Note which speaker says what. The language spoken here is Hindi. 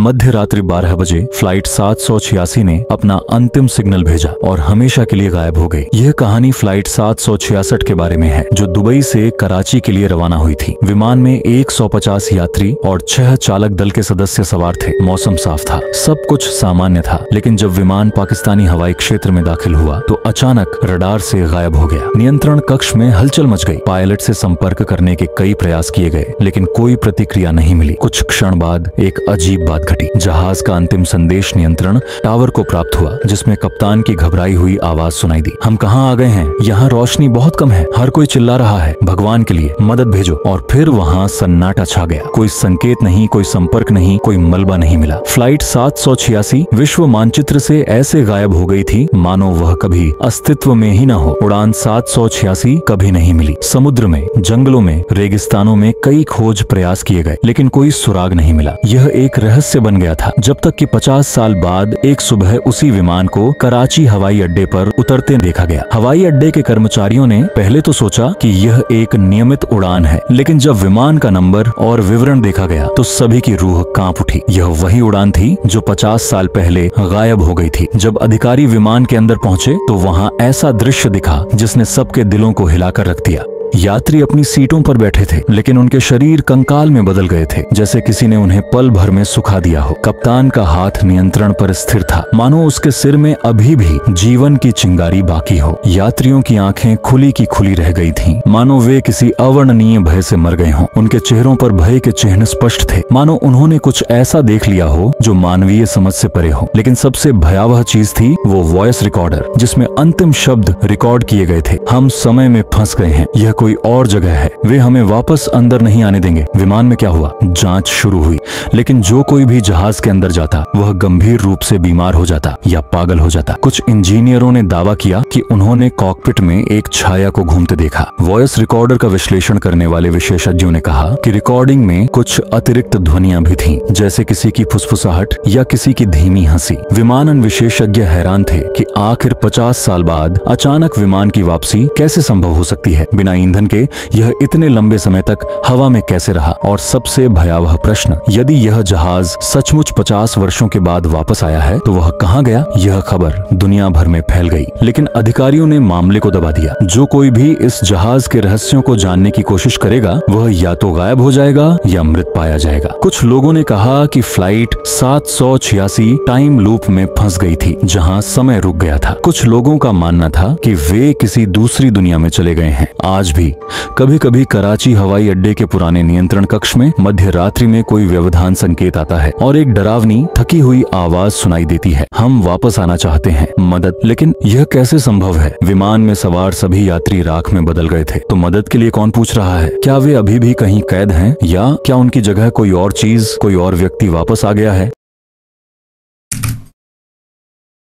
Speaker 1: मध्य रात्रि 12 बजे फ्लाइट 786 ने अपना अंतिम सिग्नल भेजा और हमेशा के लिए गायब हो गई। यह कहानी फ्लाइट 766 के बारे में है, जो दुबई से कराची के लिए रवाना हुई थी। विमान में 150 यात्री और 6 चालक दल के सदस्य सवार थे। मौसम साफ था, सब कुछ सामान्य था, लेकिन जब विमान पाकिस्तानी हवाई क्षेत्र में दाखिल हुआ तो अचानक रडार से गायब हो गया। नियंत्रण कक्ष में हलचल मच गई। पायलट से संपर्क करने के कई प्रयास किए गए, लेकिन कोई प्रतिक्रिया नहीं मिली। कुछ क्षण बाद एक अजीब बात घटी। जहाज का अंतिम संदेश नियंत्रण टावर को प्राप्त हुआ, जिसमें कप्तान की घबराई हुई आवाज सुनाई दी। हम कहाँ आ गए हैं? यहाँ रोशनी बहुत कम है। हर कोई चिल्ला रहा है, भगवान के लिए मदद भेजो। और फिर वहाँ सन्नाटा छा गया। कोई संकेत नहीं, कोई संपर्क नहीं, कोई मलबा नहीं मिला। फ्लाइट 786 विश्व मानचित्र से ऐसे गायब हो गई थी मानो वह कभी अस्तित्व में ही न हो। उड़ान 786 कभी नहीं मिली। समुद्र में, जंगलों में, रेगिस्तानों में कई खोज प्रयास किए गए, लेकिन कोई सुराग नहीं मिला। यह एक रहस्य बन गया था, जब तक कि 50 साल बाद एक सुबह उसी विमान को कराची हवाई अड्डे पर उतरते देखा गया। हवाई अड्डे के कर्मचारियों ने पहले तो सोचा कि यह एक नियमित उड़ान है, लेकिन जब विमान का नंबर और विवरण देखा गया तो सभी की रूह कांप उठी। यह वही उड़ान थी जो 50 साल पहले गायब हो गई थी। जब अधिकारी विमान के अंदर पहुंचे तो वहां ऐसा दृश्य दिखा जिसने सबके दिलों को हिलाकर रख दिया। यात्री अपनी सीटों पर बैठे थे, लेकिन उनके शरीर कंकाल में बदल गए थे, जैसे किसी ने उन्हें पल भर में सुखा दिया हो। कप्तान का हाथ नियंत्रण पर स्थिर था, मानो उसके सिर में अभी भी जीवन की चिंगारी बाकी हो। यात्रियों की आंखें खुली की खुली रह गई थीं, मानो वे किसी अवर्णनीय भय से मर गए हों। उनके चेहरों पर भय के चिन्ह स्पष्ट थे, मानो उन्होंने कुछ ऐसा देख लिया हो जो मानवीय समझ से परे हो। लेकिन सबसे भयावह चीज थी वो वॉइस रिकॉर्डर, जिसमें अंतिम शब्द रिकॉर्ड किए गए थे। हम समय में फंस गए हैं, यह कोई और जगह है, वे हमें वापस अंदर नहीं आने देंगे। विमान में क्या हुआ? जांच शुरू हुई, लेकिन जो कोई भी जहाज के अंदर जाता वह गंभीर रूप से बीमार हो जाता या पागल हो जाता। कुछ इंजीनियरों ने दावा किया कि उन्होंने कॉकपिट में एक छाया को घूमते देखा। वॉइस रिकॉर्डर का विश्लेषण करने वाले विशेषज्ञों ने कहा कि रिकॉर्डिंग में कुछ अतिरिक्त ध्वनियां भी थीं, जैसे किसी की फुसफुसाहट या किसी की धीमी हंसी। विमानन विशेषज्ञ हैरान थे कि आखिर 50 साल बाद अचानक विमान की वापसी कैसे संभव हो सकती है। बिना ईंधन के यह इतने लंबे समय तक हवा में कैसे रहा? और सबसे भयावह प्रश्न, यदि यह जहाज सचमुच 50 वर्षों के बाद वापस आया है तो वह कहां गया? यह खबर दुनिया भर में फैल गई, लेकिन अधिकारियों ने मामले को दबा दिया। जो कोई भी इस जहाज के रहस्यों को जानने की कोशिश करेगा वह या तो गायब हो जाएगा या मृत पाया जाएगा। कुछ लोगों ने कहा कि फ्लाइट 786 टाइम लूप में फंस गई थी, जहां समय रुक गया था। कुछ लोगों का मानना था कि वे किसी दूसरी दुनिया में चले गए हैं। आज भी कभी कभी कराची हवाई अड्डे के पुराने नियंत्रण कक्ष में मध्य रात्रि में कोई व्यवधान संकेत आता है और एक डरावनी थकी हुई आवाज सुनाई देती है, हम वापस आना चाहते हैं, मदद। लेकिन यह कैसे संभव है? विमान में सवार सभी यात्री राख में बदल गए थे, तो मदद के लिए कौन पूछ रहा है? क्या वे अभी भी कहीं कैद हैं, या क्या उनकी जगह कोई और चीज, कोई और व्यक्ति वापस आ गया है?